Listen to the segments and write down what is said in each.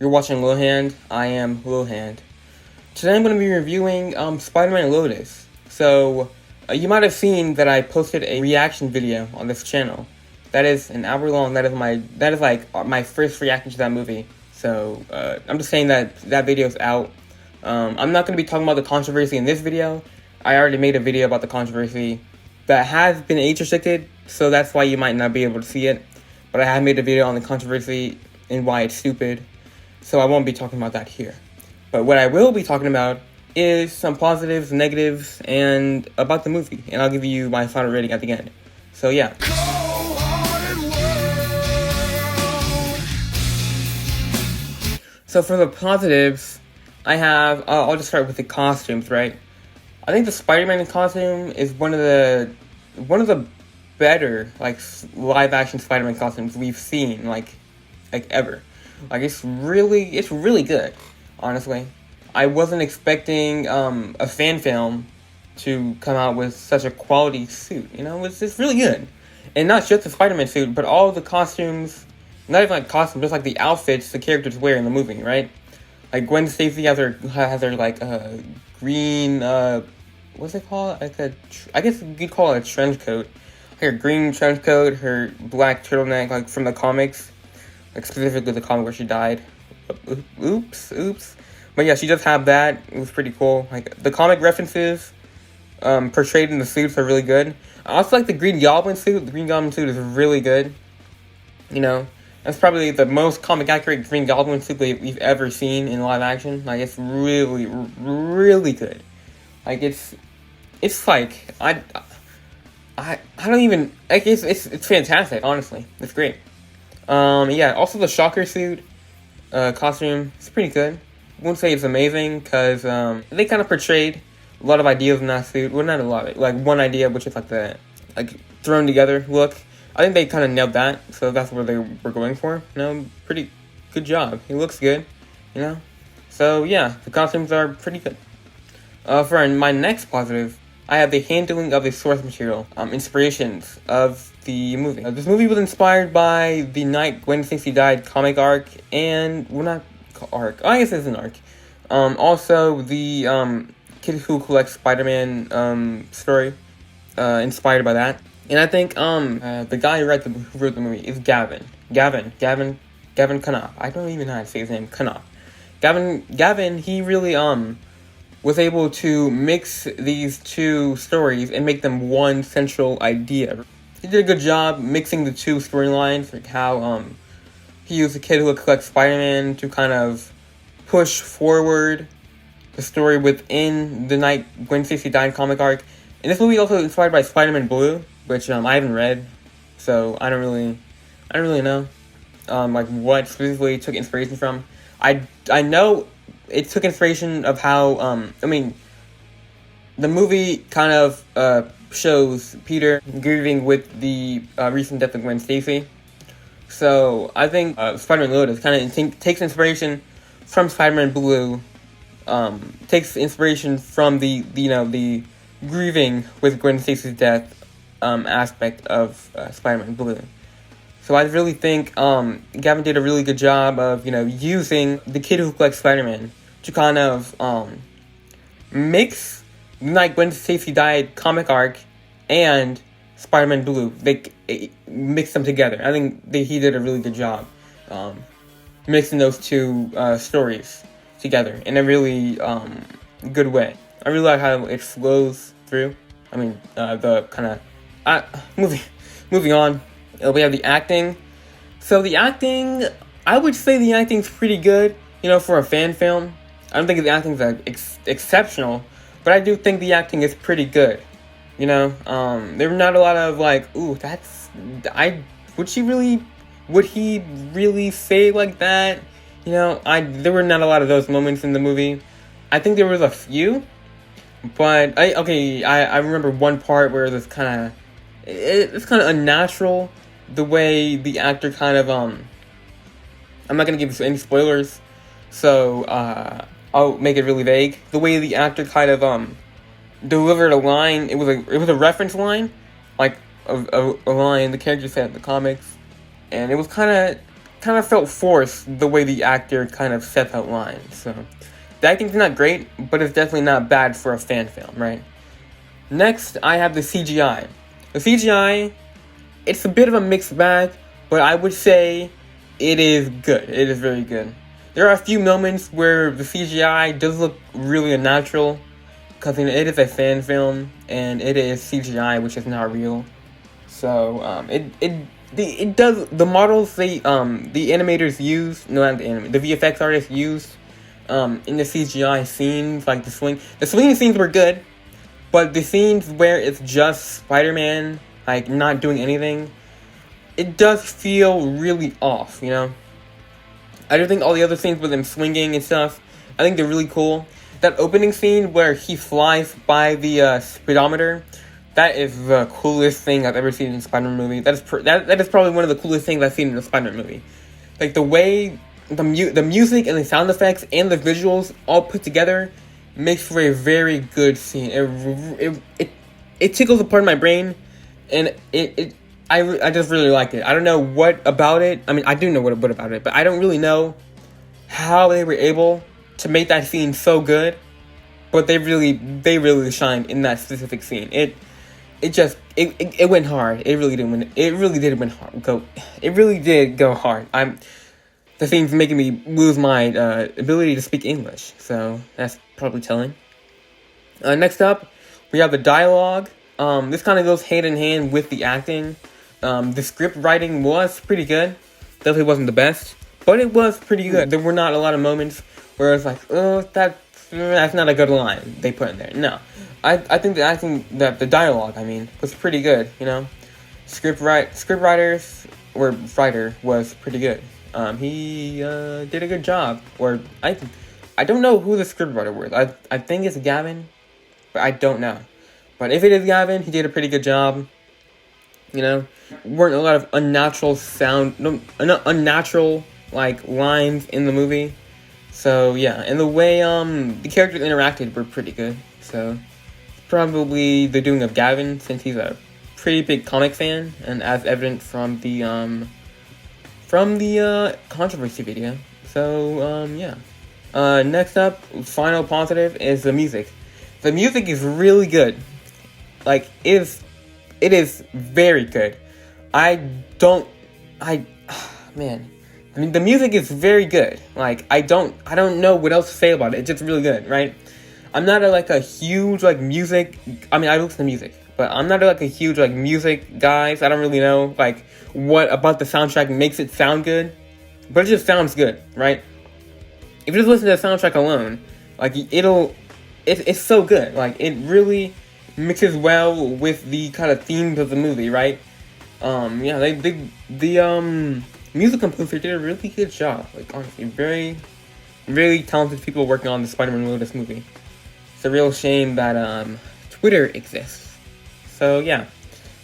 You're watching Lil Hand. I am Lil Hand. Today I'm going to be reviewing Spider-Man Lotus. So, you might have seen that I posted a reaction video on this channel. That is an hour long. That is like my first reaction to that movie. So, I'm just saying that video's out. I'm not going to be talking about the controversy in this video. I already made a video about the controversy that has been age restricted, so that's why you might not be able to see it. But I have made a video on the controversy and why it's stupid, so I won't be talking about that here. But what I will be talking about is some positives, negatives, and about the movie. And I'll give you my final rating at the end. So yeah. So for the positives, I have, I'll just start with the costumes, right? I think the Spider-Man costume is one of the better, like, live-action Spider-Man costumes we've seen, like ever. Like, it's really good, honestly. I wasn't expecting a fan film to come out with such a quality suit, you know? It's really good. And not just the Spider-Man suit, but all the costumes, not even like costumes, just like the outfits the characters wear in the movie, right? Like Gwen Stacy has her like green what's it called? Like I guess you'd call it a trench coat. Her green trench coat, her black turtleneck, like from the comics, like specifically the comic where she died. Oops. But yeah, she does have that. It was pretty cool. Like the comic references portrayed in the suits are really good. I also like the Green Goblin suit. The Green Goblin suit is really good. You know, that's probably the most comic accurate Green Goblin suit that we've ever seen in live action. Like, it's really good. Like, it's like, I don't even, like, it's fantastic, honestly. It's great. Yeah, also the Shocker suit, costume, it's pretty good. I wouldn't say it's amazing, because, they kind of portrayed a lot of ideas in that suit. Well, not a lot, like, one idea, which is like the, like, thrown together look. I think they kind of nailed that, so that's what they were going for. You know, pretty good job. He looks good, you know? So, yeah, the costumes are pretty good. For my next positive, I have the handling of the source material, inspirations of the movie. This movie was inspired by the night Gwen Stacy died comic arc, and, well, not arc, I guess it's an arc. Also, the, Kid Who Collects Spider-Man, story, inspired by that. And I think the guy who wrote the movie is Gavin Konops. I don't even know how to say his name. Konops. Gavin. He really was able to mix these two stories and make them one central idea. He did a good job mixing the two storylines, like how he used the Kid Who Collects Spider-Man to kind of push forward the story within the night Gwen Stacy died comic arc. And this movie is also inspired by Spider-Man Blue, which I haven't read, so I don't really know like what specifically took inspiration from. I know it took inspiration of how I mean, the movie kind of shows Peter grieving with the recent death of Gwen Stacy. So I think Spider-Man Lotus kind of takes inspiration from Spider-Man Blue, takes inspiration from the grieving with Gwen Stacy's death aspect of Spider-Man Blue. So I really think Gavin did a really good job of, using the Kid Who Collects Spider-Man to kind of mix the night Gwen Stacy died comic arc and Spider-Man Blue. They mix them together. I think he did a really good job mixing those two stories together in a really good way. I really like how it flows through. I mean, the kind of moving on, we have the acting. So the acting, I would say the acting's pretty good, for a fan film. I don't think the acting's exceptional, but I do think the acting is pretty good. There were not a lot of like, ooh, would he really say like that? There were not a lot of those moments in the movie. I think there was a few, but I remember one part where it's kind of unnatural, the way the actor kind of, I'm not going to give you any spoilers, so I'll make it really vague. The way the actor kind of delivered a line, it was a reference line, like a line the character said in the comics, and it was kind of kind of felt forced the way the actor kind of set that line. So the acting's not great, but it's definitely not bad for a fan film, right? Next, I have the CGI. The CGI, it's a bit of a mixed bag, but I would say it is good. It is very good. There are a few moments where the CGI does look really unnatural, because it is a fan film, and it is CGI, which is not real. So, it does, the models the animators use, no, not the animators, the VFX artists used, in the CGI scenes, like the swinging scenes were good, but the scenes where it's just Spider-Man, like, not doing anything, it does feel really off, you know? I do think all the other scenes with him swinging and stuff, I think they're really cool. That opening scene where he flies by the speedometer, that is the coolest thing I've ever seen in a Spider-Man movie. That is probably one of the coolest things I've seen in a Spider-Man movie. Like, the way the music and the sound effects and the visuals all put together makes for a very good scene. It tickles a part of my brain, and I just really like it. I don't know what about it. I mean, I do know what about it, but I don't really know how they were able to make that scene so good. But they really shined in that specific scene. It went hard. It really did win. It really did win hard. It really did go hard. The scene's making me lose my ability to speak English, so that's probably telling. Next up, we have the dialogue. This kind of goes hand in hand with the acting. The script writing was pretty good. Definitely wasn't the best, but it was pretty good. There were not a lot of moments where it's like, oh, that's not a good line they put in there. No, I think the acting, the dialogue, I mean, was pretty good. You know, script writer was pretty good. He did a good job. Or I don't know who the script writer was. I think it's Gavin, but I don't know. But if it is Gavin, he did a pretty good job. You know, weren't a lot of unnatural like lines in the movie. So yeah, and the way the characters interacted were pretty good. So probably the doing of Gavin, since he's a pretty big comic fan, and as evident from the controversy video. So yeah. Next up, final positive is the music. The music is really good. Like, it is very good. Man. I mean, the music is very good. Like, I don't know what else to say about it. It's just really good, right? I'm not a huge, music... I mean, I listen to music, but I'm not a huge, music guy, so I don't really know, what about the soundtrack makes it sound good. But it just sounds good, right? If you just listen to the soundtrack alone, it's so good. Like, it really mixes well with the kind of themes of the movie, right? Yeah, the music composer did a really good job. Like, honestly, very, very talented people working on the Spider-Man Lotus movie. It's a real shame that Twitter exists. So yeah,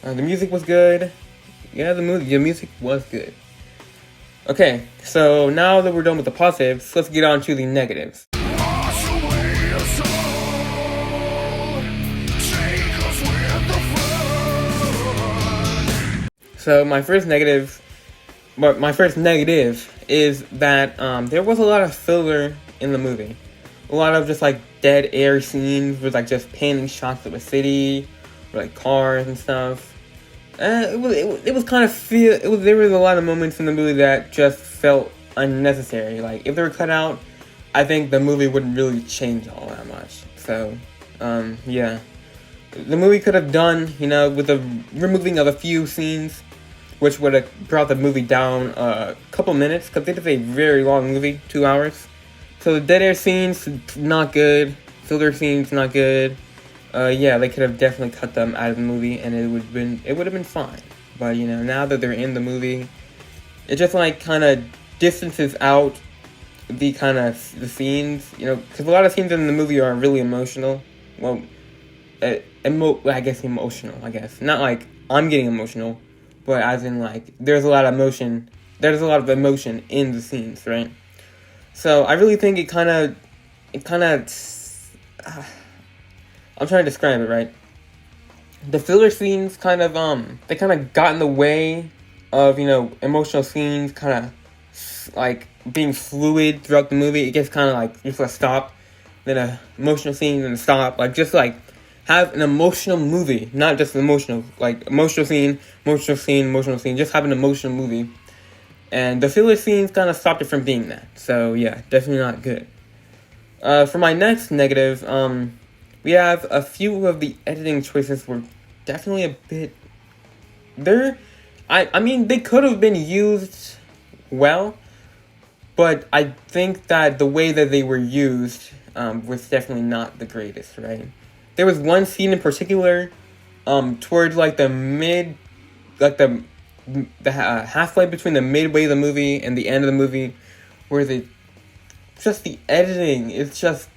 the music was good. Yeah, the music was good. Okay, so now that we're done with the positives, let's get on to the negatives. So my first negative is that there was a lot of filler in the movie. A lot of just dead air scenes with just panning shots of a city, or cars and stuff. It was kind of there was a lot of moments in the movie that just felt unnecessary. If they were cut out, I think the movie wouldn't really change all that much. So, yeah. The movie could have done, with the removing of a few scenes, which would have brought the movie down a couple minutes, because it is a very long movie, 2 hours. So the dead air scenes, not good. Filler scenes, not good. Yeah, they could have definitely cut them out of the movie, and it would have been fine. But now that they're in the movie, it just kind of distances out the the scenes. Because a lot of scenes in the movie are really emotional. Well, I guess emotional. I guess not I'm getting emotional, but as in there's a lot of emotion. There's a lot of emotion in the scenes, right? So I really think it kind of. I'm trying to describe it, right? The filler scenes they kind of got in the way of, emotional scenes, kind of like being fluid throughout the movie. It gets kind of like just a stop, then a emotional scene, then a stop. Like just like have an emotional movie, not just emotional, like emotional scene, emotional scene, emotional scene. Just have an emotional movie. And the filler scenes kind of stopped it from being that. So yeah, definitely not good. For my next negative, we have a few of the editing choices were definitely a bit. I mean, they could have been used well, but I think that the way that they were used was definitely not the greatest, right? There was one scene in particular, towards like the halfway between the midway of the movie and the end of the movie, where the editing is just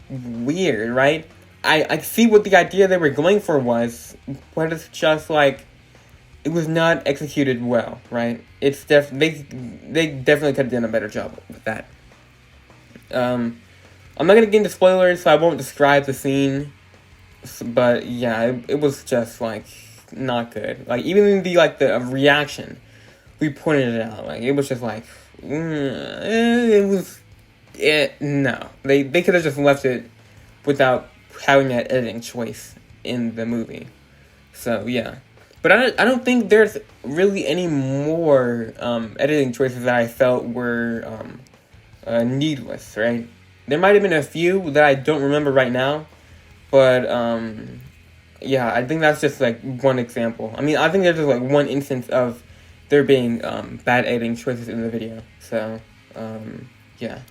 weird, right? I see what the idea they were going for was, but it's just like it was not executed well, right? It's they definitely could have done a better job with that. I'm not gonna get into spoilers, so I won't describe the scene, but yeah, it was just like not good. Like even the reaction, we pointed it out. Like it was just like it was. No, they could have just left it without having that editing choice in the movie. So yeah, but I don't think there's really any more editing choices that I felt were needless. Right? There might have been a few that I don't remember right now, but yeah, I think that's just like one example. I mean, I think there's just like one instance of there being bad editing choices in the video. So yeah.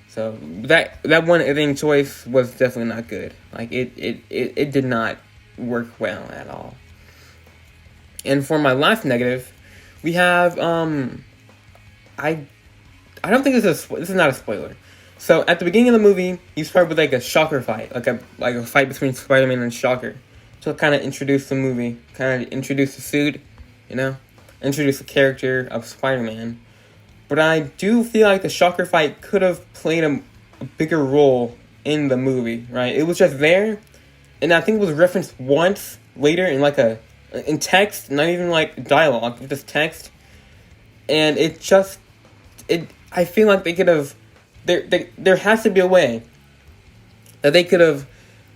So that one editing choice was definitely not good. Like it did not work well at all. And for my last negative, we have I don't think this is not a spoiler. So at the beginning of the movie, you start with like a Shocker fight, like a fight between Spider-Man and Shocker, to kind of introduce the movie, kind of introduce the suit, introduce the character of Spider-Man. But I do feel like the Shocker fight could have played a bigger role in the movie, right? It was just there, and I think it was referenced once later in in text, not even like dialogue, just text. And I feel like they could have, there has to be a way that they could have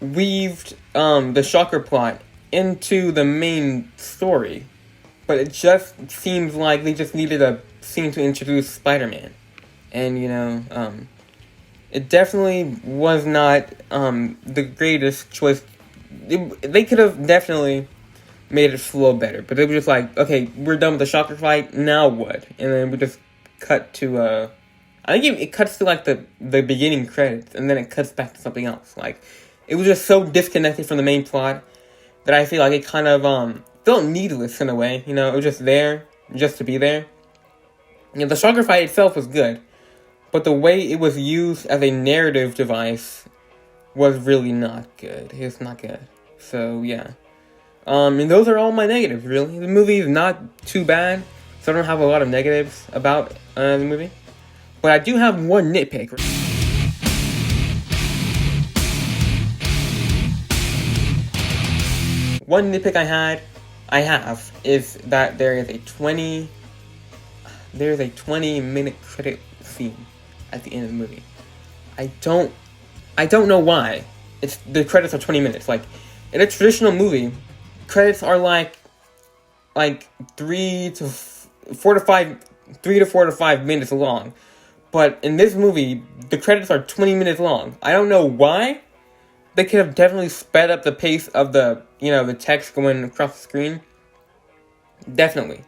weaved the Shocker plot into the main story. But it just seems like they just needed a scene to introduce Spider-Man. And, it definitely was not the greatest choice. They could have definitely made it flow better. But they were just like, okay, we're done with the Shocker fight, now what? And then we just cut to, I think it cuts to, like, the beginning credits, and then it cuts back to something else. Like, it was just so disconnected from the main plot that I feel like it kind of, felt needless in a way, it was just there, just to be there. The Shocker fight itself was good, but the way it was used as a narrative device was really not good. It's not good. So, yeah. And those are all my negatives, really. The movie is not too bad, so I don't have a lot of negatives about the movie. But I do have one nitpick. One nitpick I have is that there is a 20-minute credit scene at the end of the movie. I don't know why. The credits are 20 minutes. Like in a traditional movie, credits are like 3 to 4 to 5 minutes long. But in this movie, the credits are 20 minutes long. I don't know why. They could have definitely sped up the pace of the text going across the screen. Definitely.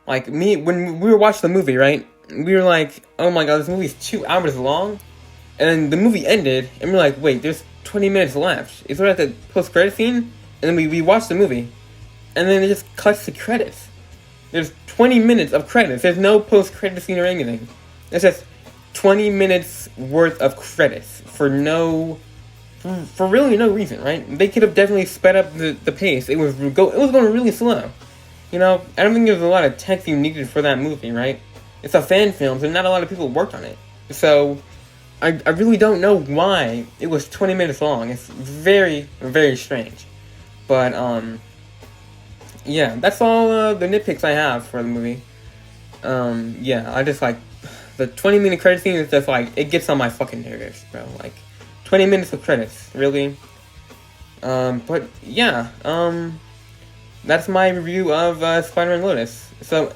Like, when we were watching the movie, right? We were like, oh my god, this movie is 2 hours long. And then the movie ended, and we're like, wait, there's 20 minutes left. Is there like a post-credit scene? And then we watched the movie. And then it just cuts to credits. There's 20 minutes of credits. There's no post-credit scene or anything. It's just 20 minutes worth of credits for really no reason, right? They could have definitely sped up the pace. It was going really slow. I don't think there's a lot of text you needed for that movie, right? It's a fan film, so not a lot of people worked on it. So, I really don't know why it was 20 minutes long. It's very, very strange. But, yeah, that's all the nitpicks I have for the movie. Yeah, I just The 20-minute credit scene is just like, it gets on my fucking nerves, bro. Like, 20 minutes of credits, really? But yeah, that's my review of Spider-Man Lotus. So,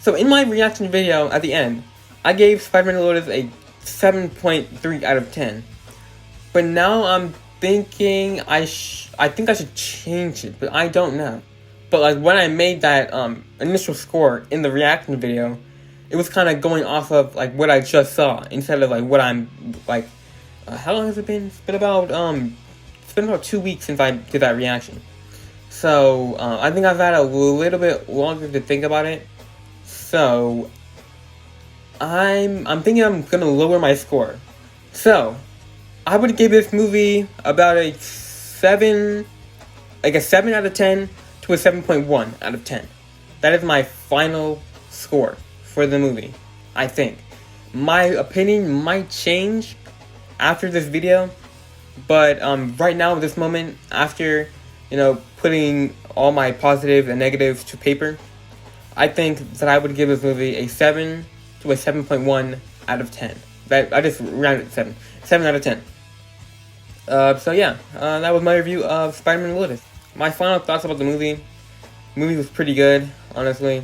so in my reaction video at the end, I gave Spider-Man Lotus a 7.3 out of 10. But now I'm thinking I think I should change it, but I don't know. But like when I made that initial score in the reaction video, it was kind of going off of like what I just saw instead of like what I'm like. How long has it been? It's been about 2 weeks since I did that reaction. So I think I've had a little bit longer to think about it. So I'm thinking I'm gonna lower my score. So I would give this movie about a 7 out of 10 to a 7.1 out of 10. That is my final score for the movie, I think. My opinion might change after this video, but right now, at this moment, after, putting all my positives and negatives to paper, I think that I would give this movie a 7 to a 7.1 out of 10. I just rounded 7. 7 out of 10. So yeah, that was my review of Spider-Man Lotus. My final thoughts about the movie. The movie was pretty good, honestly.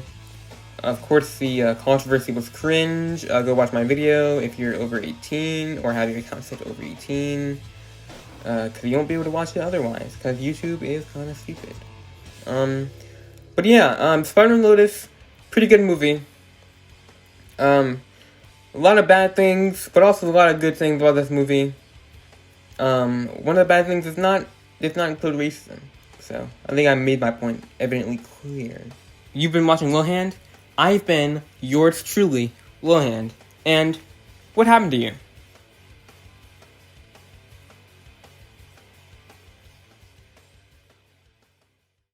Of course, the controversy was cringe. Go watch my video if you're over 18 or have your account set to over 18. Because you won't be able to watch it otherwise, because YouTube is kind of stupid. But yeah, Spider-Man Lotus, pretty good movie. A lot of bad things, but also a lot of good things about this movie. One of the bad things does not include racism. So, I think I made my point evidently clear. You've been watching Lowhand. I've been yours truly, Lowhand. And what happened to you?